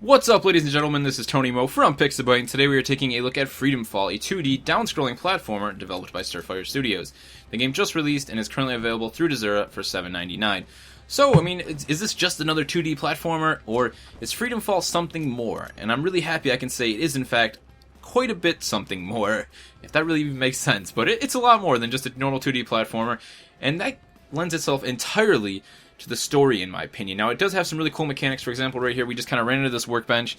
What's up, ladies and gentlemen, this is Tony Mo from Pixabyte, and today we are taking a look at Freedom Fall, a 2D down-scrolling platformer developed by Starfire Studios. The game just released and is currently available through Desura for $7.99. So, I mean, is this just another 2D platformer, or is Freedom Fall something more? And I'm really happy I can say it is, in fact, quite a bit something more, if that really even makes sense. But it's a lot more than just a normal 2D platformer, and that lends itself entirely to the story, in my opinion. Now, it does have some really cool mechanics. For example, right here, we just kind of ran into this workbench.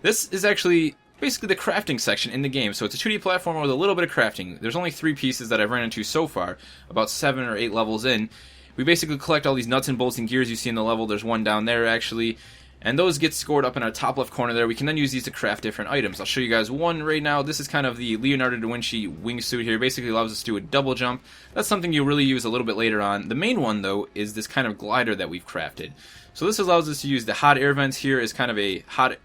This is actually basically the crafting section in the game. So it's a 2D platformer with a little bit of crafting. There's only 3 pieces that I've ran into so far, about 7 or 8 levels in. We basically collect all these nuts and bolts and gears you see in the level. There's one down there, actually. And those get scored up in our top left corner there. We can then use these to craft different items. I'll show you guys one right now. This is kind of the Leonardo da Vinci wingsuit here. Basically allows us to do a double jump. That's something you'll really use a little bit later on. The main one, though, is this kind of glider that we've crafted. So this allows us to use the hot air vents here as kind of a hot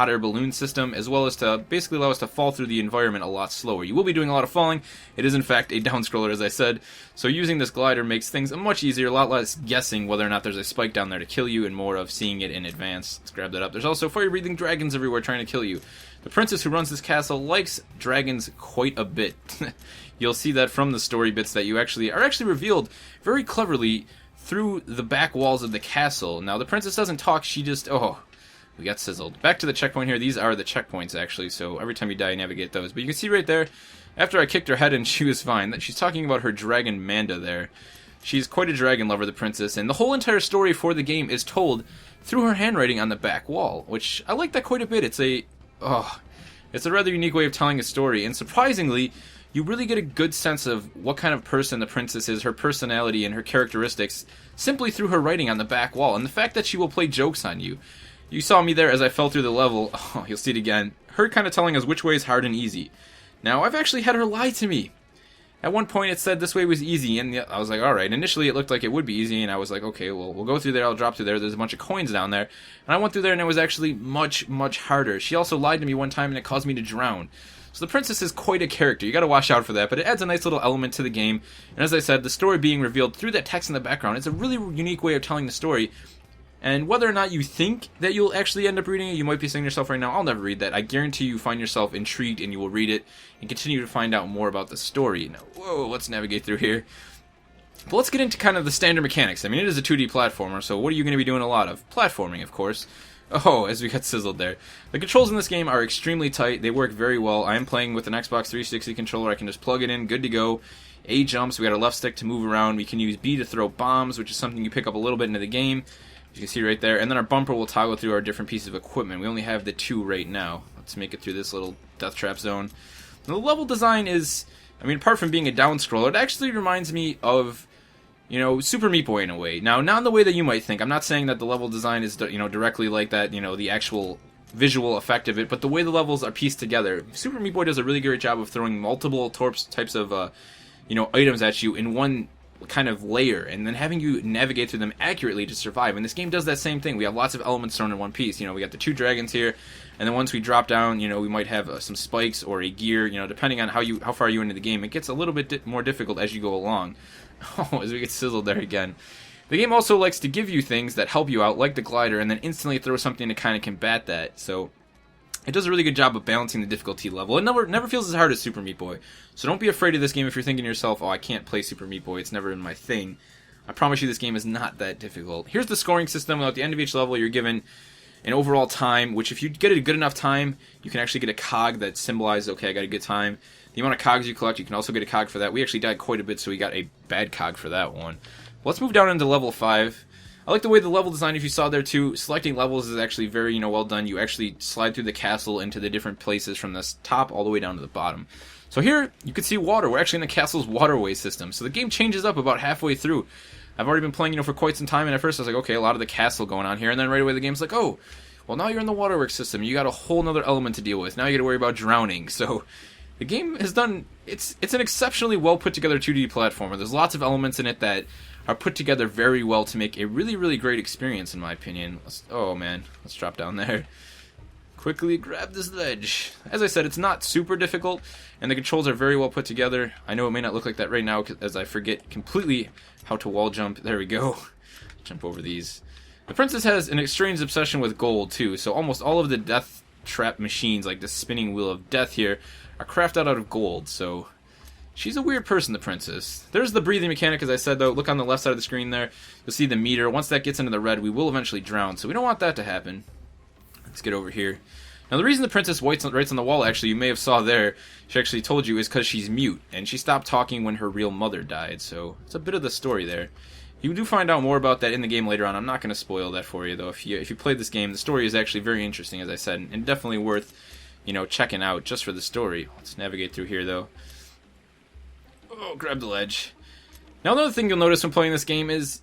air balloon system, as well as to basically allow us to fall through the environment a lot slower. You will be doing a lot of falling. It is, in fact, a down scroller, as I said. So using this glider makes things much easier, a lot less guessing whether or not there's a spike down there to kill you, and more of seeing it in advance. Let's grab that up. There's also fire-breathing dragons everywhere trying to kill you. The princess who runs this castle likes dragons quite a bit. You'll see that from the story bits that are actually revealed very cleverly through the back walls of the castle. Now, the princess doesn't talk, she just... we got sizzled. Back to the checkpoint here. These are the checkpoints, actually, so every time you die, you navigate those. But you can see right there, after I kicked her head in, she was fine. She's talking about her dragon Manda there. She's quite a dragon lover, the princess, and the whole entire story for the game is told through her handwriting on the back wall, which I like that quite a bit. It's a rather unique way of telling a story, and surprisingly, you really get a good sense of what kind of person the princess is, her personality and her characteristics, simply through her writing on the back wall, and the fact that she will play jokes on you. You saw me there as I fell through the level. Oh, you'll see it again. Her kind of telling us which way is hard and easy. Now, I've actually had her lie to me. At one point, it said this way was easy, and I was like, alright. Initially, it looked like it would be easy, and I was like, okay, well, we'll go through there, I'll drop through there. There's a bunch of coins down there. And I went through there, and it was actually much, much harder. She also lied to me one time, and it caused me to drown. So the princess is quite a character. You gotta watch out for that, but it adds a nice little element to the game. And as I said, the story being revealed through that text in the background, it's a really unique way of telling the story. And whether or not you think that you'll actually end up reading it, you might be saying to yourself right now, I'll never read that. I guarantee you find yourself intrigued and you will read it and continue to find out more about the story. Now, whoa, let's navigate through here. But let's get into kind of the standard mechanics. I mean, it is a 2D platformer, so what are you going to be doing a lot of? Platforming, of course. Oh, as we got sizzled there. The controls in this game are extremely tight. They work very well. I am playing with an Xbox 360 controller. I can just plug it in, good to go. A jumps, we got our left stick to move around. We can use B to throw bombs, which is something you pick up a little bit into the game. As you can see right there, and then our bumper will toggle through our different pieces of equipment. We only have the 2 right now. Let's make it through this little death trap zone. Now, the level design is, I mean, apart from being a down scroller, it actually reminds me of, Super Meat Boy in a way. Now, not in the way that you might think. I'm not saying that the level design is, directly like that, the actual visual effect of it, but the way the levels are pieced together. Super Meat Boy does a really great job of throwing multiple types of, items at you in one kind of layer, and then having you navigate through them accurately to survive. And this game does that same thing. We have lots of elements thrown in one piece. We got the 2 dragons here, and then once we drop down, we might have some spikes or a gear, depending on how far you into the game. It gets a little bit more difficult as you go along. Oh, as we get sizzled there again. The game also likes to give you things that help you out, like the glider, and then instantly throw something to kind of combat that. So it does a really good job of balancing the difficulty level. It never feels as hard as Super Meat Boy. So don't be afraid of this game if you're thinking to yourself, oh, I can't play Super Meat Boy, it's never been my thing. I promise you this game is not that difficult. Here's the scoring system. At the end of each level, you're given an overall time, which if you get a good enough time, you can actually get a cog that symbolizes, okay, I got a good time. The amount of cogs you collect, you can also get a cog for that. We actually died quite a bit, so we got a bad cog for that one. Let's move down into level 5. I like the way the level design, if you saw there too, selecting levels is actually very, well done. You actually slide through the castle into the different places from the top all the way down to the bottom. So here, you can see water. We're actually in the castle's waterway system. So the game changes up about halfway through. I've already been playing, for quite some time, and at first I was like, okay, a lot of the castle going on here, and then right away the game's like, oh, well now you're in the waterworks system. You got a whole nother element to deal with. Now you got to worry about drowning. So the game has done, it's an exceptionally well put together 2D platformer. There's lots of elements in it that are put together very well to make a really, really great experience, in my opinion. Oh man, let's drop down there. Quickly grab this ledge. As I said, it's not super difficult, and the controls are very well put together. I know it may not look like that right now, as I forget completely how to wall jump. There we go. Jump over these. The princess has an strange obsession with gold, too, so almost all of the death trap machines, like the spinning wheel of death here, are crafted out of gold, so she's a weird person, the princess. There's the breathing mechanic, as I said, though. Look on the left side of the screen there. You'll see the meter. Once that gets into the red, we will eventually drown, so we don't want that to happen. Let's get over here. Now, the reason the princess writes on the wall, actually, you may have saw there, she actually told you, is because she's mute, and she stopped talking when her real mother died, so it's a bit of the story there. You do find out more about that in the game later on. I'm not going to spoil that for you, though. If you played this game, the story is actually very interesting, as I said, and definitely worth, checking out just for the story. Let's navigate through here, though. Oh, grab the ledge. Now, another thing you'll notice when playing this game is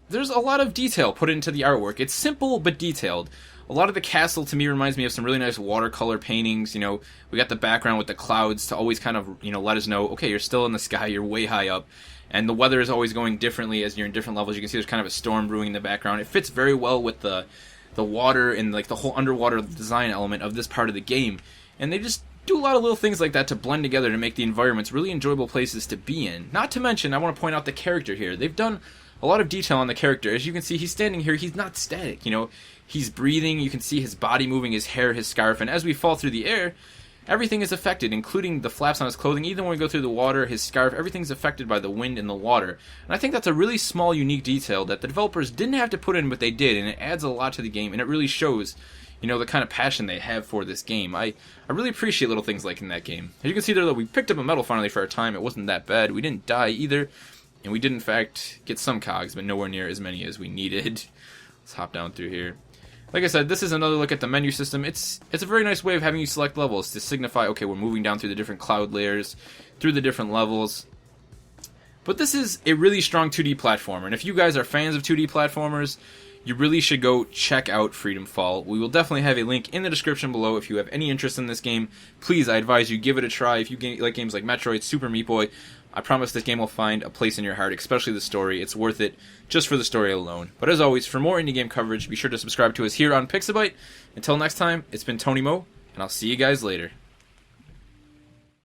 there's a lot of detail put into the artwork. It's simple but detailed. A lot of the castle, to me, reminds me of some really nice watercolor paintings. We got the background with the clouds to always kind of, let us know, okay, you're still in the sky, you're way high up. And the weather is always going differently as you're in different levels. You can see there's kind of a storm brewing in the background. It fits very well with the water and like the whole underwater design element of this part of the game. And they just do a lot of little things like that to blend together to make the environments really enjoyable places to be in. Not to mention, I want to point out the character here. They've done a lot of detail on the character. As you can see, he's standing here. He's not static, He's breathing. You can see his body moving, his hair, his scarf. And as we fall through the air, everything is affected, including the flaps on his clothing. Even when we go through the water, his scarf, everything's affected by the wind and the water. And I think that's a really small, unique detail that the developers didn't have to put in, but they did. And it adds a lot to the game. And it really shows, the kind of passion they have for this game. I really appreciate little things like in that game. As you can see there, though, we picked up a medal finally for our time. It wasn't that bad. We didn't die either. And we did, in fact, get some cogs, but nowhere near as many as we needed. Let's hop down through here. Like I said, this is another look at the menu system. It's a very nice way of having you select levels to signify, okay, we're moving down through the different cloud layers, through the different levels. But this is a really strong 2D platformer, and if you guys are fans of 2D platformers, you really should go check out Freedom Fall. We will definitely have a link in the description below if you have any interest in this game. Please, I advise you, give it a try. If you like games like Metroid, Super Meat Boy, I promise this game will find a place in your heart, especially the story. It's worth it just for the story alone. But as always, for more indie game coverage, be sure to subscribe to us here on Pixabyte. Until next time, it's been Tony Mo, and I'll see you guys later.